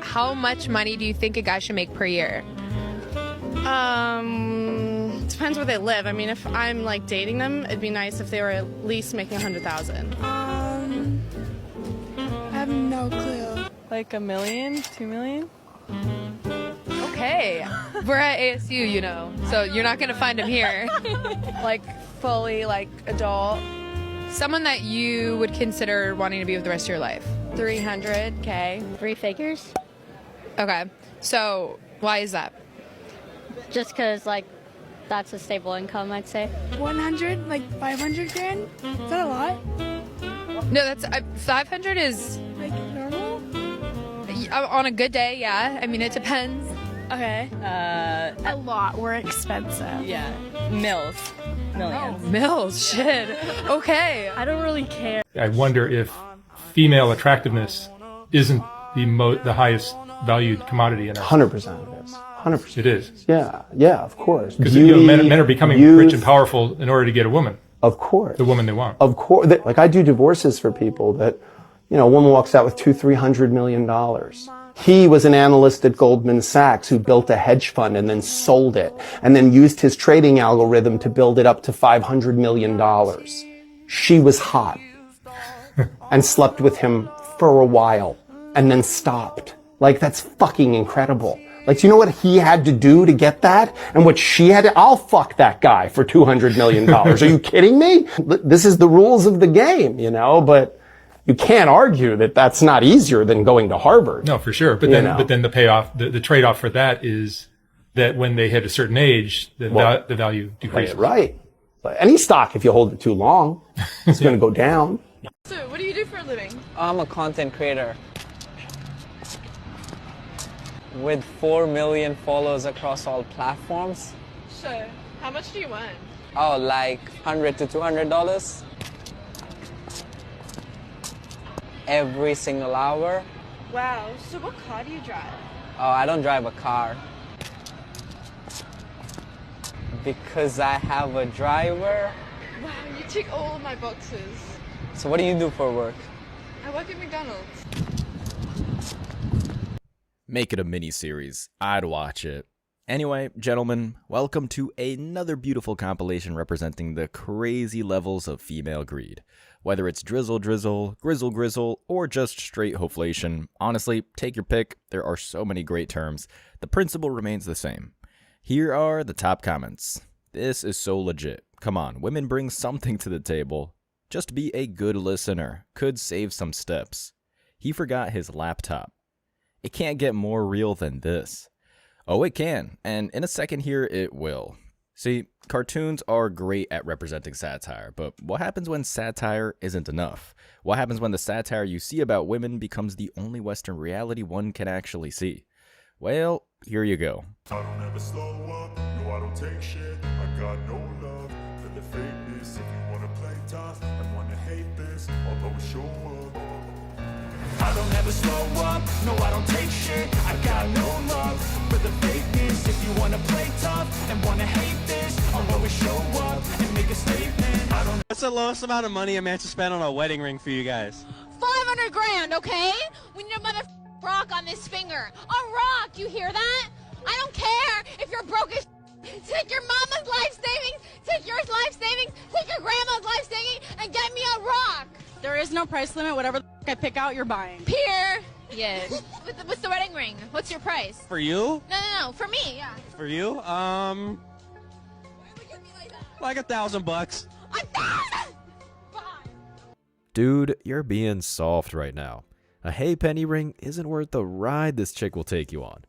how much money do you think a guy should make per year? Depends where they live. I mean, if I'm like dating them, it'd be nice if they were at least making 100,000. I have no clue. Like $1 million, $2 million? Okay, we're at ASU, you know, so you're not gonna find him here. Like fully like adult, Someone that you would consider wanting to be with the rest of your life. 300K. 3 figures. Okay, so why is that? Just because, like, that's a stable income, I'd say. 100, like 500 grand? Is that a lot? No, that's 500 is Like normal? on a good day. Yeah, I mean it depends. Okay. A lot. We're expensive. Yeah. Millions. Mills, shit. Okay. I don't really care. I wonder if female attractiveness isn't the highest valued commodity in our 100% it is. 100%. It is. Yeah, yeah, of course. Because Beauty, men are becoming youth, rich and powerful in order to get a woman, Of course. the woman they want. Of course. Like I do divorces for people that, you know, a woman walks out with $200-300 million. He was an analyst at Goldman Sachs who built a hedge fund and then sold it and then used his trading algorithm to build it up to $500 million. She was hot and slept with him for a while and then stopped. Like, that's fucking incredible. Like, do you know what he had to do to get that? And what she had to, I'll fuck that guy for $200 million. Are you kidding me? This is the rules of the game, you know, but you can't argue that that's not easier than going to Harvard. No, for sure. But then the payoff, the trade-off for that is that when they hit a certain age, the value decreases. Right. But any stock, if you hold it too long, it's going to go down. So, what do you do for a living? I'm a content creator with 4 million followers across all platforms. Sure. How much do you want? Oh, like $100 to $200 every single hour. Wow. So, what car do you drive? Oh, I don't drive a car because I have a driver. Wow, you tick all of my boxes. So what do you do for work? I work at McDonald's. Make it a mini-series. I'd watch it. Anyway, gentlemen, welcome to another beautiful compilation representing the crazy levels of female greed. Whether it's drizzle, grizzle, or just straight hoflation, honestly, take your pick. There are so many great terms. The principle remains the same. Here are the top comments. This is so legit. Come on, women bring something to the table. Just be a good listener. Could save some steps. He forgot his laptop. It can't get more real than this. Oh, it can, and in a second here, it will. See, cartoons are great at representing satire, but what happens when satire isn't enough? What happens when the satire you see about women becomes the only Western reality one can actually see? Well, here you go. I don't ever slow up, no I don't take shit, I got no love for the fakeness. If you wanna play tough and wanna hate this, I'll always show up. I don't ever slow up, no I don't take shit, I got no love for the fakeness. If you wanna play tough and wanna hate this, I'll always show up and make a statement. I don't. What's the lowest amount of money a man should spend on a wedding ring for you guys? 500 grand, okay? We need a mother rock on this finger. A rock, you hear that? I don't care if you're broke as take your mama's life savings, take your life savings, take your grandma's life savings, and get me a rock. There is no price limit. Whatever I pick out, you're buying. Here. Yeah. What's the wedding ring? What's your price? For you? No. For me, yeah. For you? Like $1,000. $1,000! Dude, you're being soft right now. A hey penny ring isn't worth the ride this chick will take you on.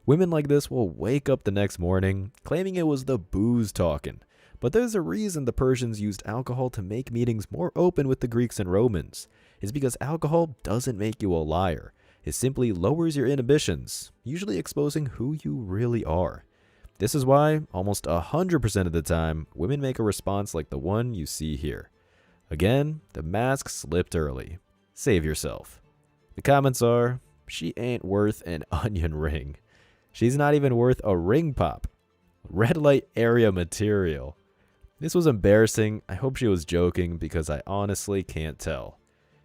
Women like this will wake up the next morning claiming it was the booze talking. But there's a reason the Persians used alcohol to make meetings more open with the Greeks and Romans. It's because alcohol doesn't make you a liar. It simply lowers your inhibitions, usually exposing who you really are. This is why, almost 100% of the time, women make a response like the one you see here. Again, the mask slipped early. Save yourself. The comments are, she ain't worth an onion ring. She's not even worth a ring pop. Red light area material. This was embarrassing. I hope she was joking because I honestly can't tell.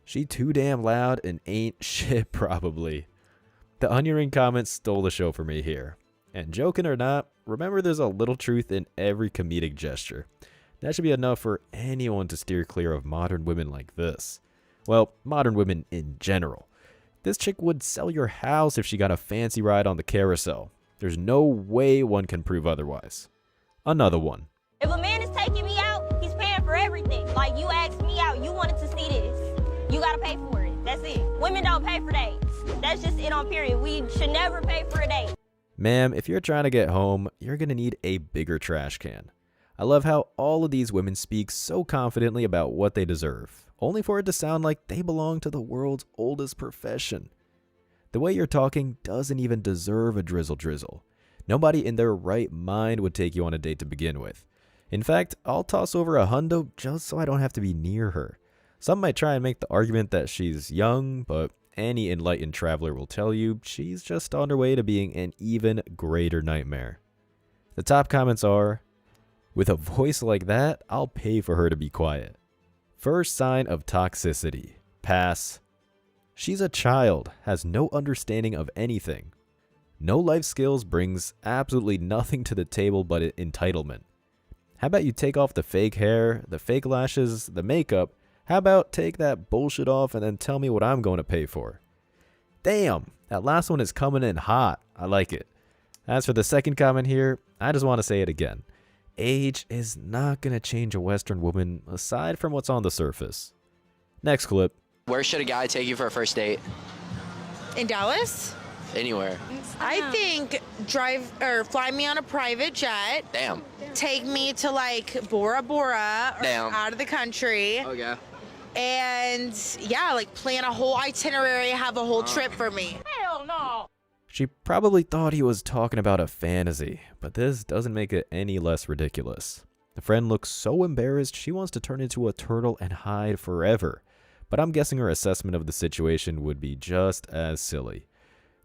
She too damn loud and ain't shit probably. The onion ring comment stole the show for me here. And joking or not, remember there's a little truth in every comedic gesture. That should be enough for anyone to steer clear of modern women like this. Well, modern women in general. This chick would sell your house if she got a fancy ride on the carousel. There's no way one can prove otherwise. Another one. If a man is taking me out, he's paying for everything. Like, you asked me out, you wanted to see this. You gotta pay for it. That's it. Women don't pay for dates. That's just it on period. We should never pay for a date. Ma'am, if you're trying to get home, you're gonna need a bigger trash can. I love how all of these women speak so confidently about what they deserve, only for it to sound like they belong to the world's oldest profession. The way you're talking doesn't even deserve a drizzle. Nobody in their right mind would take you on a date to begin with. In fact, I'll toss over a hundo just so I don't have to be near her. Some might try and make the argument that she's young, but any enlightened traveler will tell you she's just on her way to being an even greater nightmare. The top comments are, with a voice like that, I'll pay for her to be quiet. First sign of toxicity. Pass. She's a child, has no understanding of anything. No life skills, brings absolutely nothing to the table but entitlement. How about you take off the fake hair, the fake lashes, the makeup? How about take that bullshit off and then tell me what I'm going to pay for? Damn, that last one is coming in hot. I like it. As for the second comment here, I just want to say it again. Age is not going to change a Western woman aside from what's on the surface. Next clip. Where should a guy take you for a first date? In Dallas? Anywhere. I think drive or fly me on a private jet. Damn. Take me to like Bora Bora or Damn. out of the country. Oh, yeah. And yeah, like plan a whole itinerary, have a whole trip for me. Hell no. She probably thought he was talking about a fantasy, but this doesn't make it any less ridiculous. The friend looks so embarrassed she wants to turn into a turtle and hide forever, but I'm guessing her assessment of the situation would be just as silly.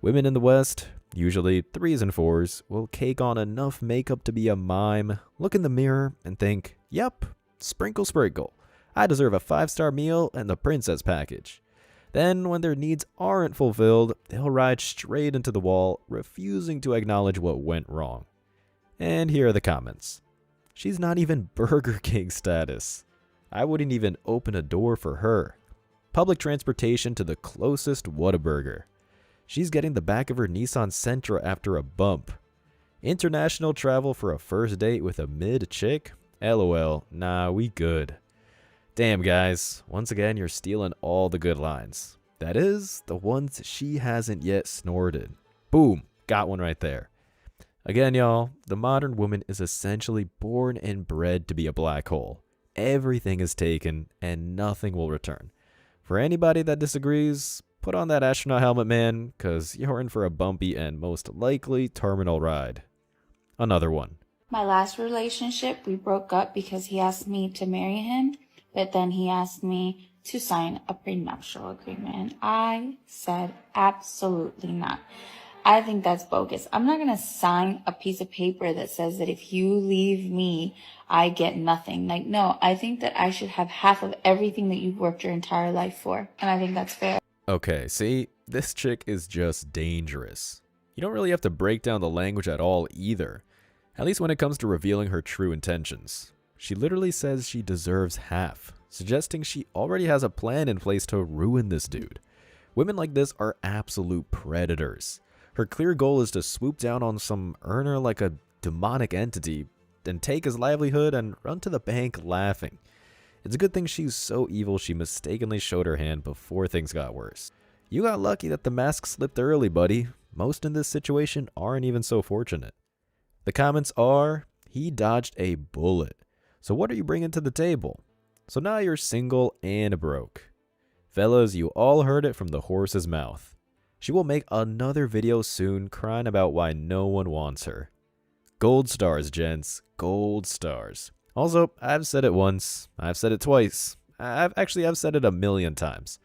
Women in the West, usually 3s and 4s, will cake on enough makeup to be a mime, look in the mirror, and think, yep, sprinkle sprinkle. I deserve a 5-star meal and the princess package. Then, when their needs aren't fulfilled, they'll ride straight into the wall, refusing to acknowledge what went wrong. And here are the comments. She's not even Burger King status. I wouldn't even open a door for her. Public transportation to the closest Whataburger. She's getting the back of her Nissan Sentra after a bump. International travel for a first date with a mid-chick? LOL, nah, we good. Damn, guys, once again, you're stealing all the good lines. That is, the ones she hasn't yet snorted. Boom, got one right there. Again, y'all, the modern woman is essentially born and bred to be a black hole. Everything is taken, and nothing will return. For anybody that disagrees, put on that astronaut helmet, man, because you're in for a bumpy and most likely terminal ride. Another one. My last relationship, we broke up because he asked me to marry him, but then he asked me to sign a prenuptial agreement. I said absolutely not. I think that's bogus. I'm not going to sign a piece of paper that says that if you leave me, I get nothing. Like, no, I think that I should have half of everything that you've worked your entire life for. And I think that's fair. Okay, see, this chick is just dangerous. You don't really have to break down the language at all either, at least when it comes to revealing her true intentions. She literally says she deserves half, suggesting she already has a plan in place to ruin this dude. Women like this are absolute predators. Her clear goal is to swoop down on some earner like a demonic entity, then take his livelihood and run to the bank laughing. It's a good thing she's so evil she mistakenly showed her hand before things got worse. You got lucky that the mask slipped early, buddy. Most in this situation aren't even so fortunate. The comments are, he dodged a bullet. So what are you bringing to the table? So now you're single and broke. Fellas, you all heard it from the horse's mouth. She will make another video soon crying about why no one wants her. Gold stars, gents. Gold stars. Also, I've said it once. I've said it twice. I've said it 1,000,000 times.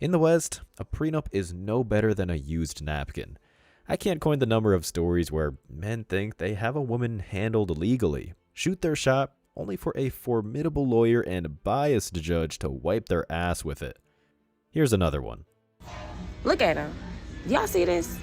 In the West, a prenup is no better than a used napkin. I can't coin the number of stories where men think they have a woman handled legally, shoot their shot, only for a formidable lawyer and biased judge to wipe their ass with it. Here's another one. Look at him. Y'all see this?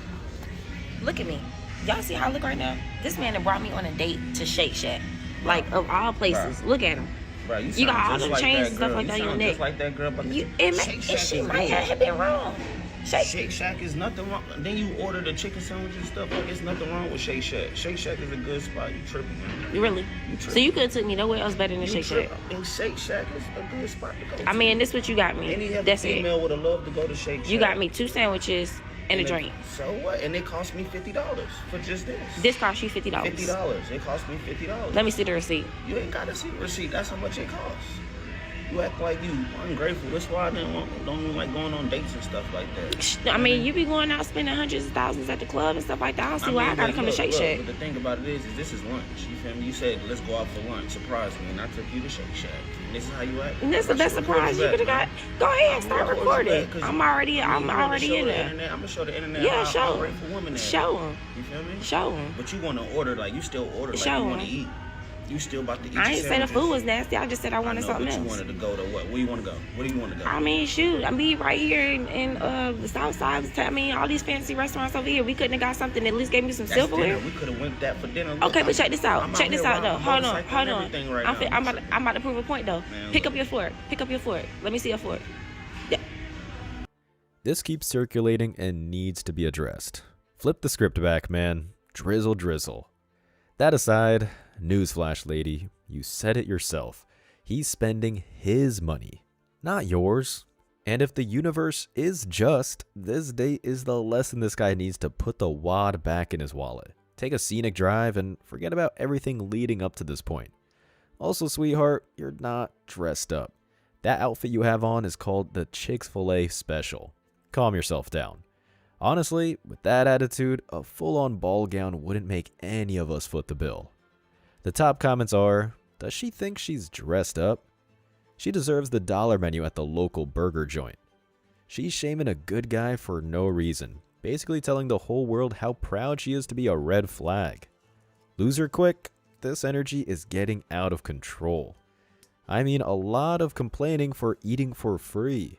Look at me. Y'all see how I look right now? This man that brought me on a date to Shake Shack. Like, of all places. Bruh. Look at him. Bro, You got all them chains and stuff like that on your neck. Just like that girl, but She might have been wrong. Shake Shack is nothing wrong. Then you order the chicken sandwich and stuff. Like, it's nothing wrong with Shake Shack. Shake Shack is a good spot. You tripping, man. Really? So you could have took me nowhere else better than Shake Shack. And Shake Shack is a good spot to go to. I mean, this what you got me. Any other That's female it. would have loved to go to Shake Shack. You got me 2 sandwiches and a drink. So what? And it cost me $50 for just this. This cost you $50. $50. It cost me $50. Let me see the receipt. You ain't got to see the receipt. That's how much it costs. You act like you ungrateful. That's why I don't like going on dates and stuff like that. I mean, you be going out spending hundreds of thousands at the club and stuff like that. I don't see why I gotta come to Shake Shack. But the thing about it is this is lunch. You feel me? You said, let's go out for lunch. Surprise me. And I took you to Shake Shack. And this is how you act. And that's the best surprise you could have got. Go ahead, start recording. I'm already in there. I'm going to show the internet Yeah, how ungrateful women is. Show them. You feel me? Show them. But you want to order, like, you still order like you want to eat. You still about to eat. I ain't say the food was nasty. I just said I wanted something else. You wanted to go to what? Where you want to go? Where do you want to go? I mean, shoot. I mean, right here in the South Side. I mean, all these fancy restaurants over here. We couldn't have got something that at least gave me some silverware. We could have went that for dinner. Okay, but check this out. Check this out, though. Hold on. Right I'm about to prove a point, though. Man, Pick up your fork. Pick up your fork. Let me see your fork. Yeah. This keeps circulating and needs to be addressed. Flip the script back, man. Drizzle, drizzle. That aside, newsflash, lady, you said it yourself. He's spending his money, not yours. And if the universe is just, this date is the lesson this guy needs to put the wad back in his wallet. Take a scenic drive and forget about everything leading up to this point. Also, sweetheart, you're not dressed up. That outfit you have on is called the Chick-fil-A Special. Calm yourself down. Honestly, with that attitude, a full-on ball gown wouldn't make any of us foot the bill. The top comments are, does she think she's dressed up? She deserves the dollar menu at the local burger joint. She's shaming a good guy for no reason, basically telling the whole world how proud she is to be a red flag. Lose her quick, this energy is getting out of control. I mean, a lot of complaining for eating for free.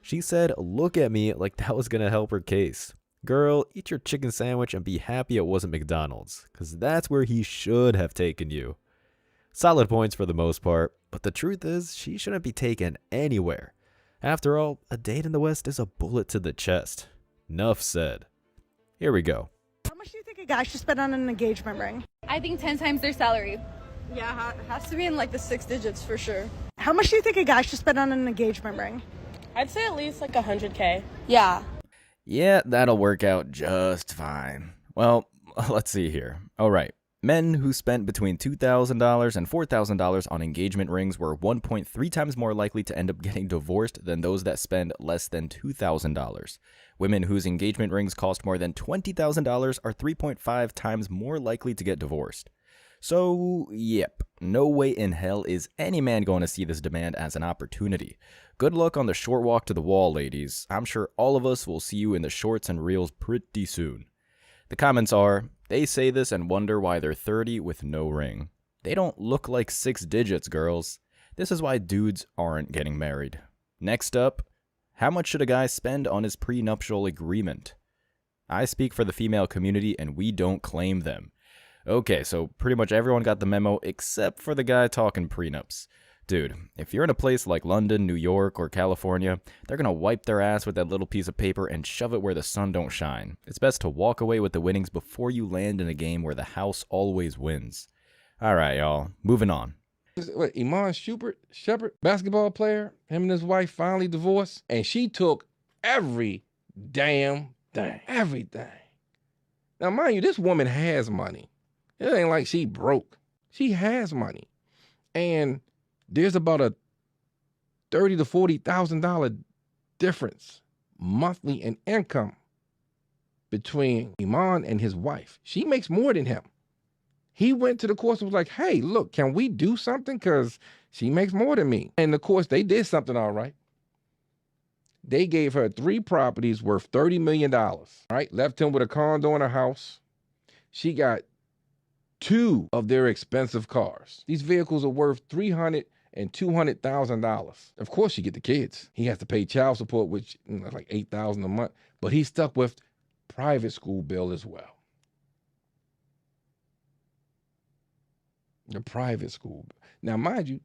She said, look at me, like that was gonna help her case. Girl, eat your chicken sandwich and be happy it wasn't McDonald's, cause that's where he should have taken you. Solid points for the most part, but the truth is, she shouldn't be taken anywhere. After all, a date in the West is a bullet to the chest. Nuff said. Here we go. How much do you think a guy should spend on an engagement ring? I think 10 times their salary. Yeah, it has to be in like the 6 digits for sure. How much do you think a guy should spend on an engagement ring? I'd say at least like $100K. Yeah. Yeah, that'll work out just fine. Well, let's see here. Alright, men who spent between $2,000 and $4,000 on engagement rings were 1.3 times more likely to end up getting divorced than those that spend less than $2,000. Women whose engagement rings cost more than $20,000 are 3.5 times more likely to get divorced. So, yep, no way in hell is any man going to see this demand as an opportunity. Good luck on the short walk to the wall, ladies. I'm sure all of us will see you in the shorts and reels pretty soon. The comments are, they say this and wonder why they're 30 with no ring. They don't look like 6 digits, girls. This is why dudes aren't getting married. Next up, how much should a guy spend on his prenuptial agreement? I speak for the female community and we don't claim them. Okay, so pretty much everyone got the memo except for the guy talking prenups. Dude, if you're in a place like London, New York, or California, they're gonna wipe their ass with that little piece of paper and shove it where the sun don't shine. It's best to walk away with the winnings before you land in a game where the house always wins. Alright, y'all, moving on. What, Iman Shepard, basketball player, him and his wife finally divorced, and she took every damn thing. Everything. Now, mind you, this woman has money. It ain't like she broke. She has money. And there's about a $30,000 to $40,000 difference monthly in income between Iman and his wife. She makes more than him. He went to the courts and was like, hey, look, can we do something? Because she makes more than me. And of course, they did something all right. They gave her 3 properties worth $30 million, right? Left him with a condo and a house. She got 2 of their expensive cars. These vehicles are worth $300,000 and $200,000. Of course, you get the kids. He has to pay child support, which is like $8,000 a month. But he's stuck with private school bill as well. The private school. Now, mind you,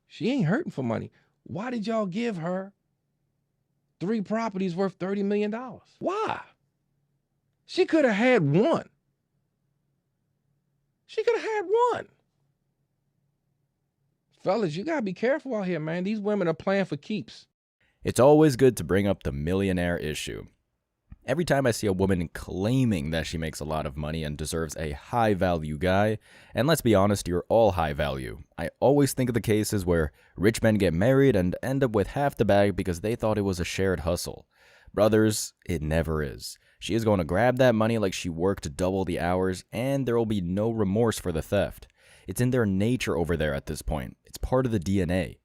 she ain't hurting for money. Why did y'all give her 3 properties worth $30 million? Why? She could have had one. She could have had one. Fellas, you got to be careful out here, man. These women are playing for keeps. It's always good to bring up the millionaire issue. Every time I see a woman claiming that she makes a lot of money and deserves a high-value guy, and let's be honest, you're all high value, I always think of the cases where rich men get married and end up with half the bag because they thought it was a shared hustle. Brothers, it never is. She is going to grab that money like she worked double the hours, and there will be no remorse for the theft. It's in their nature over there at this point. It's part of the DNA.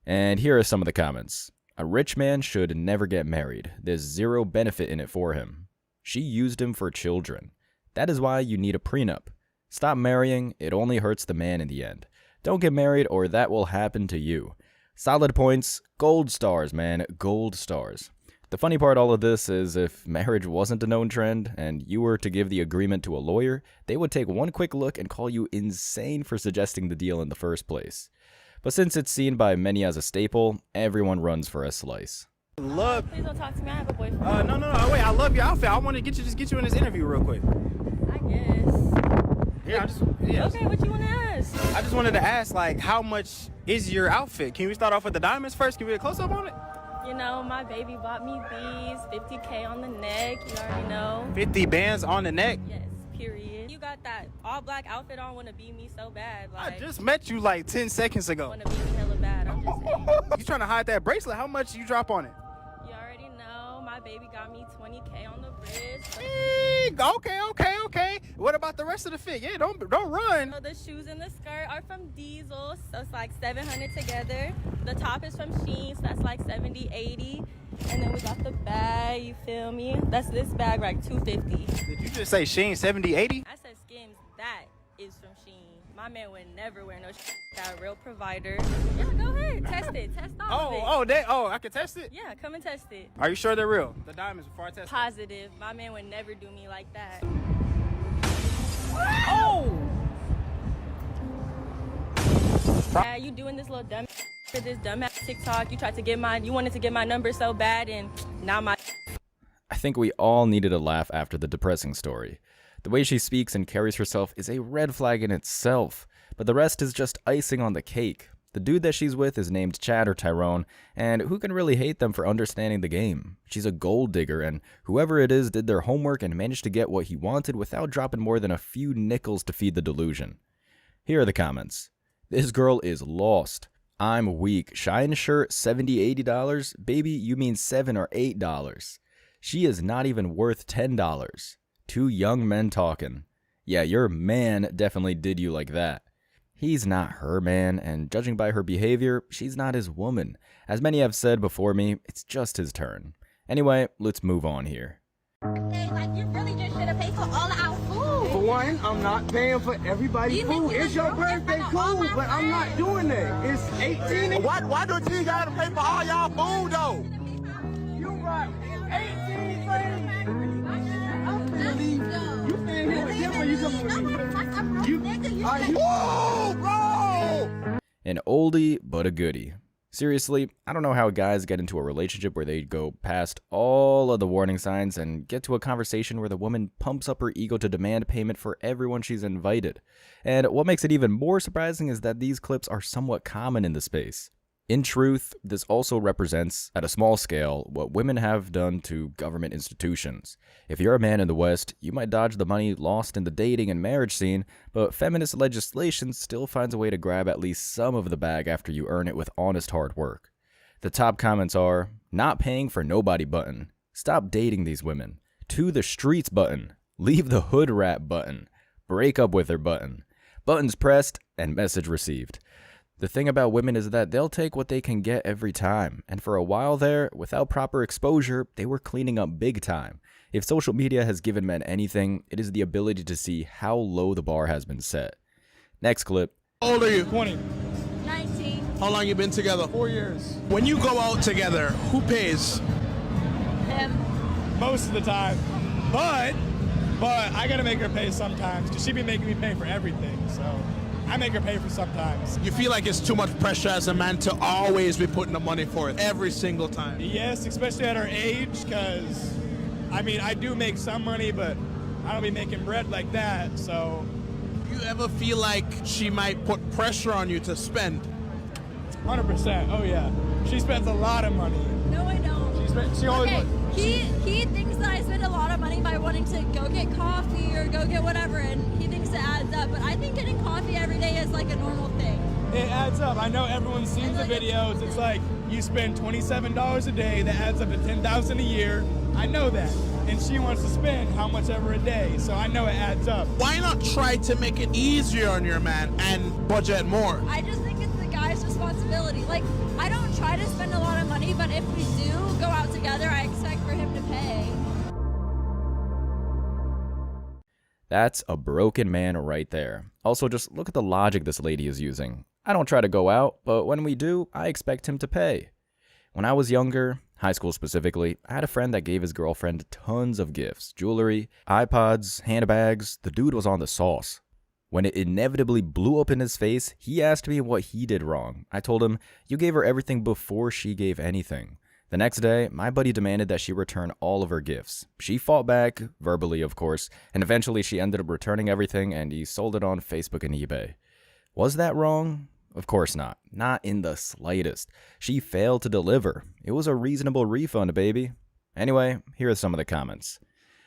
And here are some of the comments. A rich man should never get married. There's zero benefit in it for him. She used him for children. That is why you need a prenup. Stop marrying, it only hurts the man in the end. Don't get married or that will happen to you. Solid points, gold stars, man, gold stars. The funny part of all of this is if marriage wasn't a known trend and you were to give the agreement to a lawyer, they would take one quick look and call you insane for suggesting the deal in the first place. But since it's seen by many as a staple, everyone runs for a slice. Love. Please don't talk to me. I have a boyfriend. No. Wait, I love your outfit. I want to get you in this interview real quick. I guess. Yeah. Okay, what you want to ask? I just wanted to ask, like, how much is your outfit? Can we start off with the diamonds first? Can we get a close up on it? You know, my baby bought me these, $50K on the neck. You already know. 50 bands on the neck. Yes. Period. You got that all black outfit on, wanna be me so bad. Like, I just met you like 10 seconds ago. Wanna be me hella bad, I'm just saying. You trying to hide that bracelet? How much you drop on it? You already know, my baby got me 20K on the wrist. Okay. What about the rest of the fit? Yeah, don't run. So the shoes and the skirt are from Diesel, so it's like $700 together. The top is from Shein, so that's like $70, $80. And then we got the bag, you feel me? That's this bag, like $250. Did you just say Shein 70, 80? I said Skims, that is from Shein. My man would never wear no shit. Got a real provider. Yeah, go ahead, test it. Test all of it. I can test it? Yeah, come and test it. Are you sure they're real? The diamonds before I test Positive. My man would never do me like that. Oh! Yeah, you doing this little dumb for this dumbass TikTok. You wanted to get my number so bad, and now my. I think we all needed a laugh after the depressing story. The way she speaks and carries herself is a red flag in itself, but the rest is just icing on the cake. The dude that she's with is named Chad or Tyrone, and who can really hate them for understanding the game? She's a gold digger, and whoever it is did their homework and managed to get what he wanted without dropping more than a few nickels to feed the delusion. Here are the comments. This girl is lost. I'm weak. Shine shirt, $70, $80? Baby, you mean $7 or $8. She is not even worth $10. Two young men talking. Yeah, your man definitely did you like that. He's not her man, and judging by her behavior, she's not his woman. As many have said before me, it's just his turn. Anyway, let's move on here. Like, you really just should have paid for all our food. For one, I'm not paying for everybody's food. It's your birthday, cool, but I'm not doing that. It's 18. Why don't you gotta pay for all y'all food, though? You right. 18 friends. I'm finna leave. You staying here with him or you coming with me? Whoa, bro! An oldie, but a goodie. Seriously, I don't know how guys get into a relationship where they go past all of the warning signs and get to a conversation where the woman pumps up her ego to demand payment for everyone she's invited. And what makes it even more surprising is that these clips are somewhat common in the space. In truth, this also represents, at a small scale, what women have done to government institutions. If you're a man in the West, you might dodge the money lost in the dating and marriage scene, but feminist legislation still finds a way to grab at least some of the bag after you earn it with honest hard work. The top comments are, not paying for nobody button, stop dating these women, to the streets button, leave the hood rat button, break up with her button, buttons pressed, and message received. The thing about women is that they'll take what they can get every time, and for a while there, without proper exposure, they were cleaning up big time. If social media has given men anything, it is the ability to see how low the bar has been set. Next clip. How old are you? 20. 19. How long you been together? 4 years. When you go out together, who pays? Him. Most of the time. But I gotta make her pay sometimes because she be making me pay for everything. So I make her pay for sometimes. You feel like it's too much pressure as a man to always be putting the money for it every single time? Yes, especially at her age, because I mean I do make some money, but I don't be making bread like that. So you ever feel like she might put pressure on you to spend? 100%. Oh yeah, she spends a lot of money. No, I don't. She always. Okay, he thinks that I spend a lot of money by wanting to go get coffee or go get whatever, and he thinks it adds up. But I think getting coffee every day is like a normal thing. It adds up. I know everyone's seen the videos. It's like you spend $27 a day. That adds up to $10,000 a year. I know that. And she wants to spend how much ever a day. So I know it adds up. Why not try to make it easier on your man and budget more? I just think it's the guy's responsibility. Like, I don't try to spend a lot of money, but if we do go out together, I expect for him to pay. That's a broken man right there. Also, just look at the logic this lady is using. I don't try to go out, but when we do, I expect him to pay. When I was younger, high school specifically, I had a friend that gave his girlfriend tons of gifts. Jewelry, iPods, handbags. The dude was on the sauce. When it inevitably blew up in his face, he asked me what he did wrong. I told him, "You gave her everything before she gave anything." The next day, my buddy demanded that she return all of her gifts. She fought back, verbally of course, and eventually she ended up returning everything and he sold it on Facebook and eBay. Was that wrong? Of course not. Not in the slightest. She failed to deliver. It was a reasonable refund, baby. Anyway, here are some of the comments.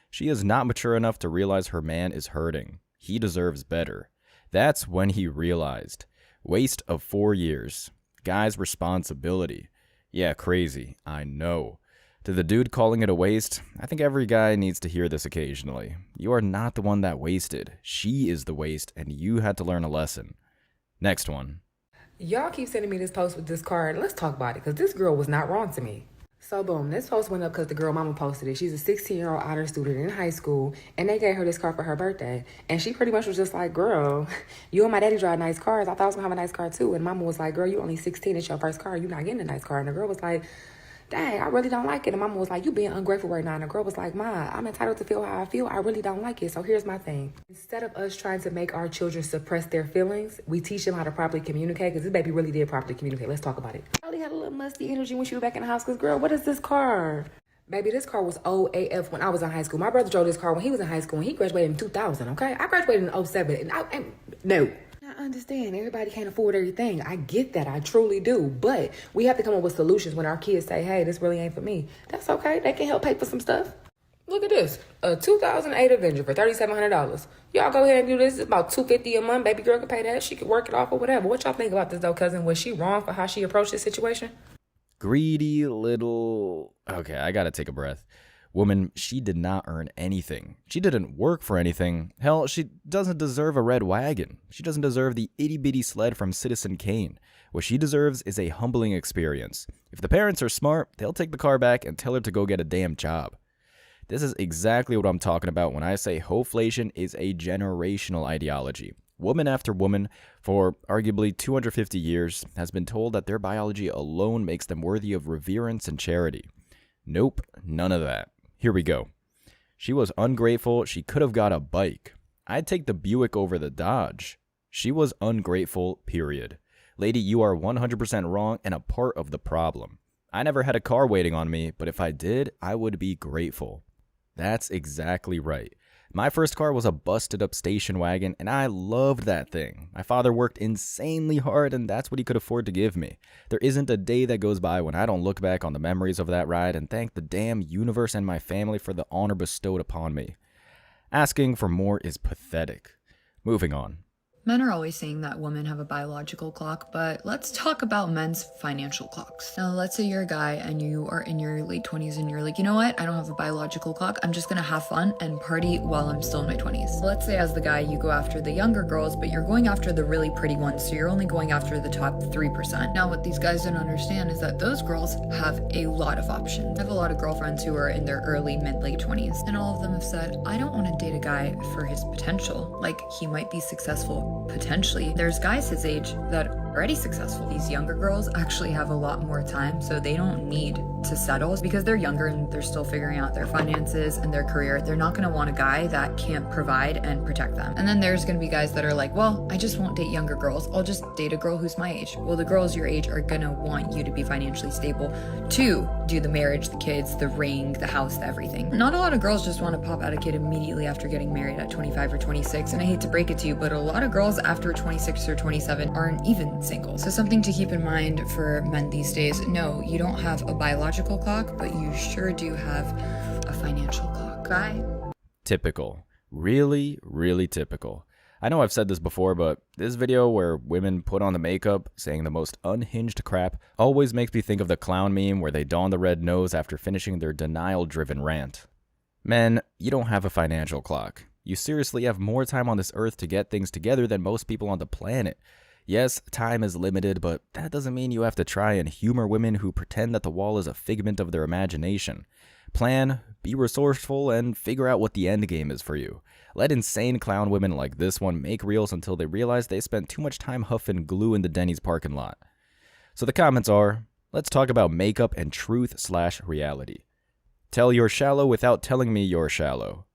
She is not mature enough to realize her man is hurting. He deserves better. That's when he realized. Waste of 4 years. Guy's responsibility. Yeah, crazy. I know. To the dude calling it a waste, I think every guy needs to hear this occasionally. You are not the one that wasted. She is the waste, and you had to learn a lesson. Next one. Y'all keep sending me this post with this card. Let's talk about it, because this girl was not wrong to me. So boom, this post went up because the girl mama posted it. She's a 16-year-old honor student in high school, and they gave her this car for her birthday. And she pretty much was just like, girl, you and my daddy drive nice cars. I thought I was going to have a nice car too. And mama was like, girl, you only 16. It's your first car. You're not getting a nice car. And the girl was like, dang, I really don't like it. And mama was like, you being ungrateful right now. And the girl was like, Ma, I'm entitled to feel how I feel. I really don't like it. So here's my thing. Instead of us trying to make our children suppress their feelings, we teach them how to properly communicate, because this baby really did properly communicate. Let's talk about it. Probably had a little musty energy when she was back in the house, because girl, what is this car? Baby, this car was old AF when I was in high school. My brother drove this car when he was in high school, and he graduated in 2000, okay? I graduated in 07, and no. I understand everybody can't afford everything. I get that. I truly do. But we have to come up with solutions when our kids say, hey, this really ain't for me. That's okay. They can help pay for some stuff. Look at this. A 2008 Avenger for $3,700. Y'all go ahead and do this. It's about $250 a month. Baby girl can pay that. She can work it off or whatever. What y'all think about this, though, cousin? Was she wrong for how she approached this situation? Greedy little... Okay, I gotta take a breath. Woman, she did not earn anything. She didn't work for anything. Hell, she doesn't deserve a red wagon. She doesn't deserve the itty-bitty sled from Citizen Kane. What she deserves is a humbling experience. If the parents are smart, they'll take the car back and tell her to go get a damn job. This is exactly what I'm talking about when I say hoflation is a generational ideology. Woman after woman, for arguably 250 years, has been told that their biology alone makes them worthy of reverence and charity. Nope, none of that. Here we go. She was ungrateful. She could have got a bike. I'd take the Buick over the Dodge. She was ungrateful, period. Lady, you are 100% wrong and a part of the problem. I never had a car waiting on me, but if I did, I would be grateful. That's exactly right. My first car was a busted up station wagon, and I loved that thing. My father worked insanely hard, and that's what he could afford to give me. There isn't a day that goes by when I don't look back on the memories of that ride and thank the damn universe and my family for the honor bestowed upon me. Asking for more is pathetic. Moving on. Men are always saying that women have a biological clock, but let's talk about men's financial clocks. Now, let's say you're a guy and you are in your late 20s and you're like, you know what? I don't have a biological clock. I'm just gonna have fun and party while I'm still in my 20s. Let's say as the guy, you go after the younger girls, but you're going after the really pretty ones, so you're only going after the top 3%. Now, what these guys don't understand is that those girls have a lot of options. I have a lot of girlfriends who are in their early, mid-late 20s, and all of them have said, I don't want to date a guy for his potential. Like, he might be successful potentially. There's guys his age that already successful. These younger girls actually have a lot more time, so they don't need to settle because they're younger and they're still figuring out their finances and their career. They're not gonna want a guy that can't provide and protect them. And then there's gonna be guys that are like, well, I just won't date younger girls. I'll just date a girl who's my age. Well, the girls your age are gonna want you to be financially stable to do the marriage, the kids, the ring, the house, the everything. Not a lot of girls just want to pop out a kid immediately after getting married at 25 or 26. And I hate to break it to you, but a lot of girls after 26 or 27 aren't even single. So something to keep in mind for men these days. No, you don't have a biological clock, but you sure do have a financial clock. Bye. Typical. Really, really typical. I know I've said this before, but this video where women put on the makeup, saying the most unhinged crap, always makes me think of the clown meme where they don the red nose after finishing their denial-driven rant. Men, you don't have a financial clock. You seriously have more time on this earth to get things together than most people on the planet. Yes, time is limited, but that doesn't mean you have to try and humor women who pretend that the wall is a figment of their imagination. Plan, be resourceful, and figure out what the end game is for you. Let insane clown women like this one make reels until they realize they spent too much time huffing glue in the Denny's parking lot. So the comments are, let's talk about makeup and truth/reality. Tell you're shallow without telling me you're shallow.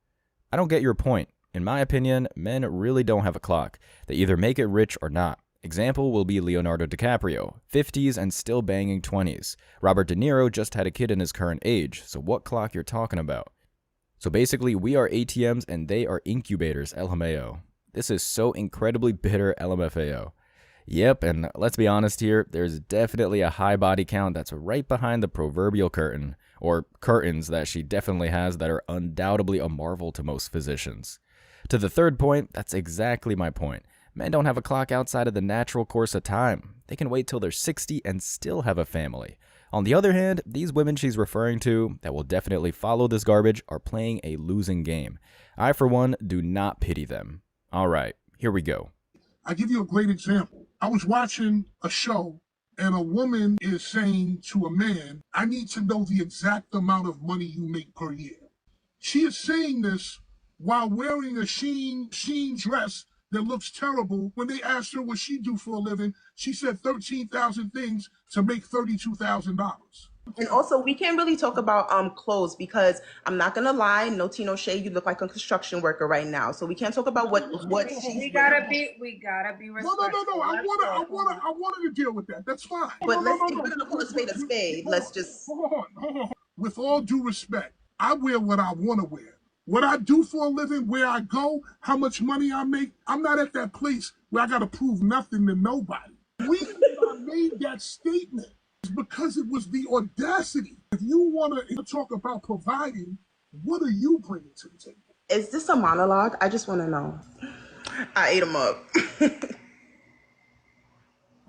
I don't get your point. In my opinion, men really don't have a clock. They either make it rich or not. Example will be Leonardo DiCaprio, 50s and still banging 20s. Robert De Niro just had a kid in his current age, so what clock you're talking about? So basically, we are ATMs and they are incubators, LMAO. This is so incredibly bitter, LMFAO. Yep, and let's be honest here, there's definitely a high body count that's right behind the proverbial curtain, or curtains that she definitely has that are undoubtedly a marvel to most physicians. To the third point, that's exactly my point. Men don't have a clock outside of the natural course of time. They can wait till they're 60 and still have a family. On the other hand, these women she's referring to that will definitely follow this garbage are playing a losing game. I, for one, do not pity them. All right, here we go. I'll give you a great example. I was watching a show and a woman is saying to a man, I need to know the exact amount of money you make per year. She is saying this while wearing a Shein dress that looks terrible. When they asked her what she do for a living, she said 13,000 things to make $32,000. And also, we can't really talk about clothes because I'm not gonna lie, no tea, no shade. You look like a construction worker right now, so we can't talk about what she's we gotta be respectful. No. I wanted to deal with that. That's fine. But if we're gonna call a spade, let's just hold on. With all due respect, I wear what I want to wear. What I do for a living, where I go, how much money I make, I'm not at that place where I got to prove nothing to nobody. The reason I made that statement is because it was the audacity. If you want to talk about providing, what are you bringing to the table? Is this a monologue? I just want to know. I ate them up.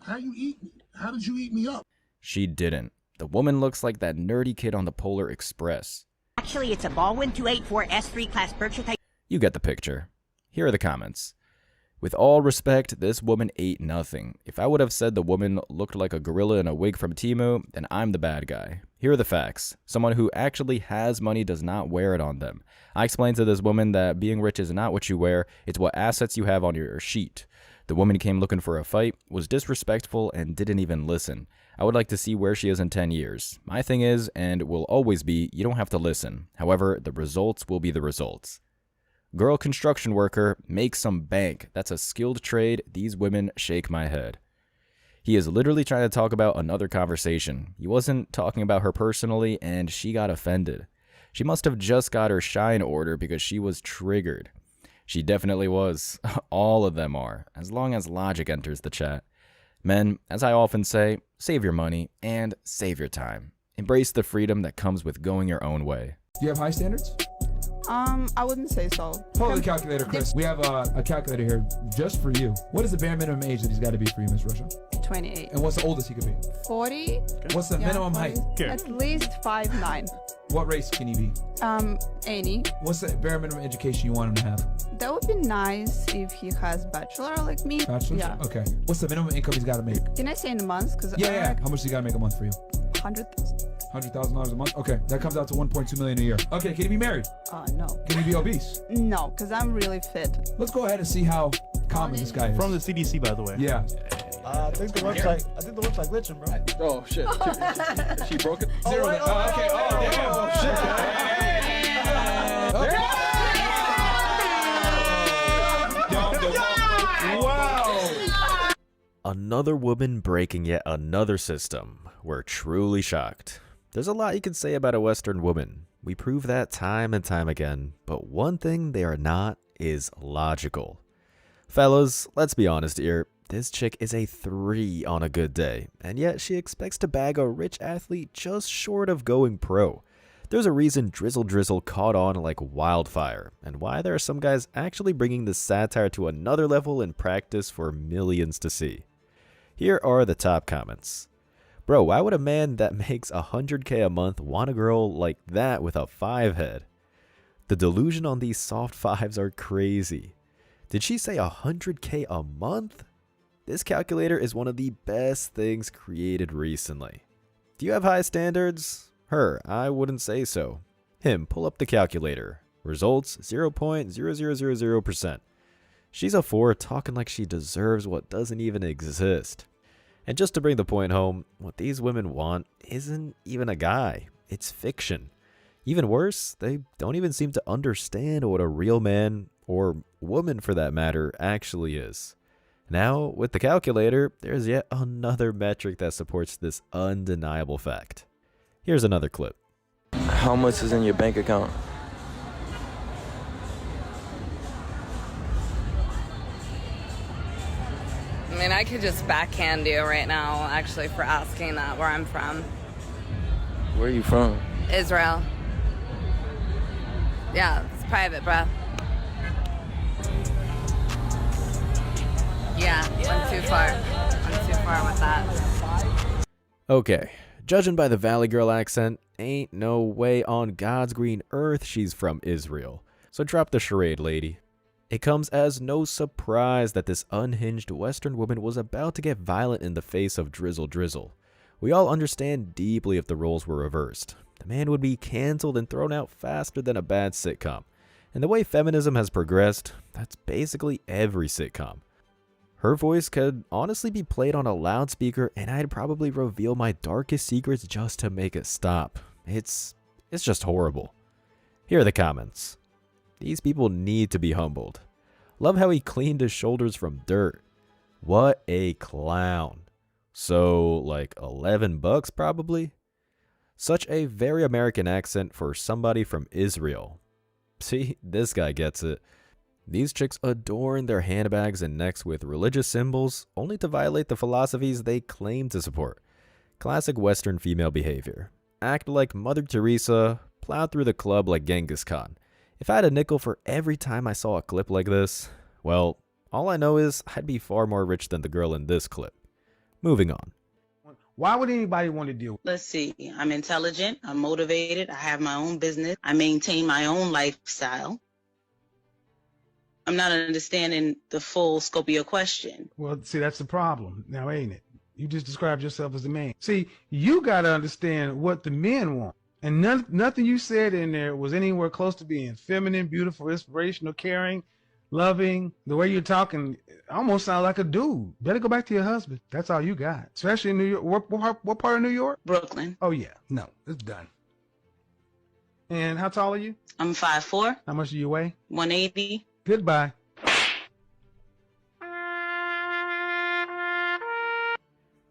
How you eat me? How did you eat me up? She didn't. The woman looks like that nerdy kid on the Polar Express. Actually, it's a Baldwin 284 S3 class Berkshire type. You get the picture. Here are the comments. With all respect, this woman ate nothing. If I would have said the woman looked like a gorilla in a wig from Temu, then I'm the bad guy. Here are the facts. Someone who actually has money does not wear it on them. I explained to this woman that being rich is not what you wear, it's what assets you have on your sheet. The woman came looking for a fight, was disrespectful, and didn't even listen. I would like to see where she is in 10 years. My thing is, and will always be, you don't have to listen. However, the results will be the results. Girl construction worker, make some bank. That's a skilled trade. These women shake my head. He is literally trying to talk about another conversation. He wasn't talking about her personally, and she got offended. She must have just got her shine order because she was triggered. She definitely was. All of them are, as long as logic enters the chat. Men, as I often say, save your money and save your time. Embrace the freedom that comes with going your own way. Do you have high standards? I wouldn't say so. Hold the calculator, Chris. We have a calculator here just for you. What is the bare minimum age that he's got to be for you, Miss Russia? 28. And what's the oldest he could be? 40. What's the minimum height? At least 5'9". What race can he be? Any. What's the bare minimum education you want him to have? That would be nice if he has bachelor like me. Bachelor? Yeah. Okay. What's the minimum income he's got to make? Can I say in a month? Yeah. How much does he got to make a month for you? 100,000. $100,000 a month? Okay, that comes out to $1.2 million a year. Okay, can he be married? No. Can he be obese? No, because I'm really fit. Let's go ahead and see how common this guy is. From the CDC, by the way. Yeah. I think the website glitching, bro. Oh shit. She broke it. Oh, Zero. wait, Oh, okay. Oh damn. Oh, shit. Wow. Another woman breaking yet another system. We're truly shocked. There's a lot you can say about a Western woman. We prove that time and time again, but one thing they are not is logical. Fellas, let's be honest here. This chick is a 3 on a good day, and yet she expects to bag a rich athlete just short of going pro. There's a reason Drizzle Drizzle caught on like wildfire, and why there are some guys actually bringing this satire to another level in practice for millions to see. Here are the top comments. Bro, why would a man that makes $100K a month want a girl like that with a 5 head? The delusion on these soft 5s are crazy. Did she say $100K a month? This calculator is one of the best things created recently. Do you have high standards? Her, I wouldn't say so. Him, pull up the calculator. Results 0.0000%. She's a 4 talking like she deserves what doesn't even exist. And just to bring the point home, what these women want isn't even a guy. It's fiction. Even worse, they don't even seem to understand what a real man, or woman for that matter, actually is. Now, with the calculator, there's yet another metric that supports this undeniable fact. Here's another clip. How much is in your bank account? I mean, I could just backhand you right now, actually, for asking that where I'm from. Where are you from? Israel. Yeah, it's private, bruh. Yeah, I'm too far. I'm too far with that. Okay, judging by the Valley Girl accent, ain't no way on God's green earth she's from Israel. So drop the charade, lady. It comes as no surprise that this unhinged Western woman was about to get violent in the face of Drizzle Drizzle. We all understand deeply if the roles were reversed. The man would be canceled and thrown out faster than a bad sitcom. And the way feminism has progressed, that's basically every sitcom. Her voice could honestly be played on a loudspeaker and I'd probably reveal my darkest secrets just to make it stop. It's just horrible. Here are the comments. These people need to be humbled. Love how he cleaned his shoulders from dirt. What a clown. So, like $11 probably? Such a very American accent for somebody from Israel. See, this guy gets it. These chicks adorn their handbags and necks with religious symbols, only to violate the philosophies they claim to support. Classic Western female behavior. Act like Mother Teresa, plow through the club like Genghis Khan. If I had a nickel for every time I saw a clip like this, well, all I know is I'd be far more rich than the girl in this clip. Moving on. Why would anybody want to deal? Let's see. I'm intelligent. I'm motivated. I have my own business. I maintain my own lifestyle. I'm not understanding the full scope of your question. Well, see, that's the problem now, ain't it? You just described yourself as a man. See, you got to understand what the men want. And nothing you said in there was anywhere close to being feminine, beautiful, inspirational, caring, loving. The way you're talking almost sounds like a dude. Better go back to your husband. That's all you got. Especially in New York. What part of New York? Brooklyn. Oh, yeah. No, it's done. And how tall are you? I'm 5'4". How much do you weigh? 180. Goodbye.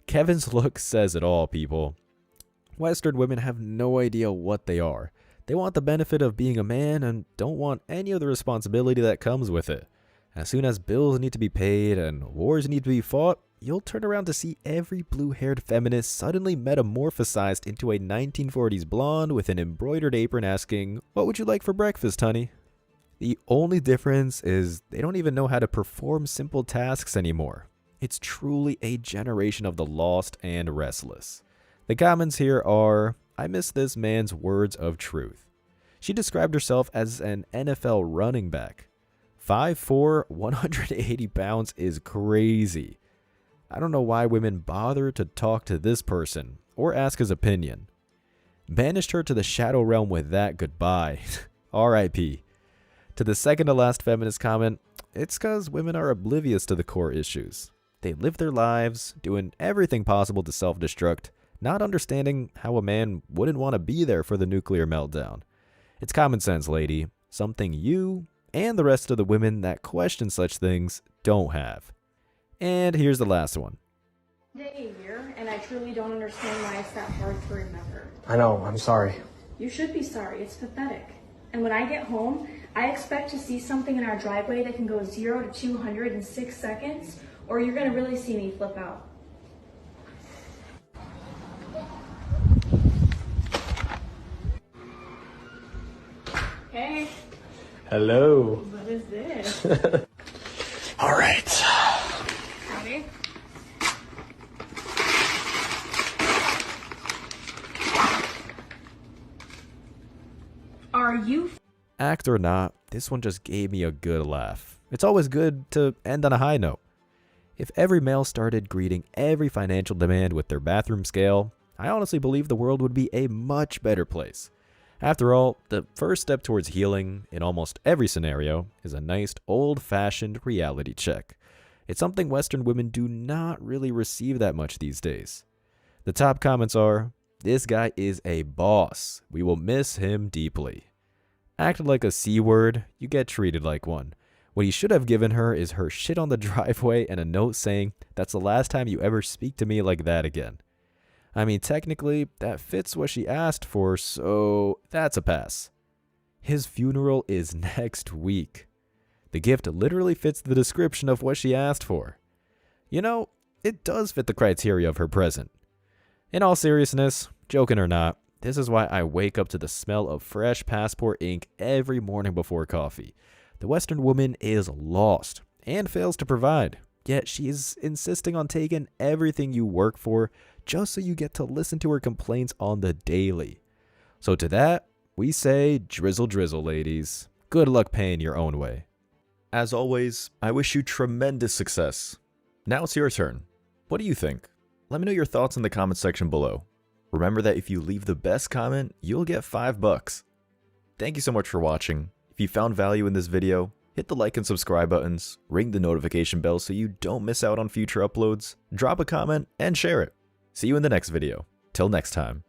Kevin's look says it all, people. Western women have no idea what they are. They want the benefit of being a man and don't want any of the responsibility that comes with it. As soon as bills need to be paid and wars need to be fought, you'll turn around to see every blue-haired feminist suddenly metamorphosized into a 1940s blonde with an embroidered apron asking, "What would you like for breakfast, honey?" The only difference is they don't even know how to perform simple tasks anymore. It's truly a generation of the lost and restless. The comments here are, I miss this man's words of truth. She described herself as an NFL running back. 5'4", 180 pounds is crazy. I don't know why women bother to talk to this person or ask his opinion. Banished her to the shadow realm with that goodbye. R.I.P. To the second to last feminist comment, it's cause women are oblivious to the core issues. They live their lives, doing everything possible to self-destruct, not understanding how a man wouldn't want to be there for the nuclear meltdown. It's common sense, lady. Something you and the rest of the women that question such things don't have. And here's the last one. A year, and I truly don't understand why it's that hard to remember. I know, I'm sorry. You should be sorry, it's pathetic. And when I get home, I expect to see something in our driveway that can go 0 to 200 in 6 seconds, or you're gonna really see me flip out. Hey. Hello. What is this? All right. Howdy. Are you? Act or not, this one just gave me a good laugh. It's always good to end on a high note. If every male started greeting every financial demand with their bathroom scale, I honestly believe the world would be a much better place. After all, the first step towards healing in almost every scenario is a nice old-fashioned reality check. It's something Western women do not really receive that much these days. The top comments are, "This guy is a boss. We will miss him deeply." Act like a C word, you get treated like one. What he should have given her is her shit on the driveway and a note saying, "That's the last time you ever speak to me like that again." I mean, technically, that fits what she asked for, so that's a pass. His funeral is next week. The gift literally fits the description of what she asked for. You know, it does fit the criteria of her present. In all seriousness, joking or not, this is why I wake up to the smell of fresh passport ink every morning before coffee. The Western woman is lost and fails to provide, yet she is insisting on taking everything you work for just so you get to listen to her complaints on the daily. So to that, we say drizzle drizzle, ladies. Good luck paying your own way. As always, I wish you tremendous success. Now it's your turn. What do you think? Let me know your thoughts in the comment section below. Remember that if you leave the best comment, you'll get $5. Thank you so much for watching. If you found value in this video, hit the like and subscribe buttons, ring the notification bell so you don't miss out on future uploads, drop a comment, and share it. See you in the next video. Till next time.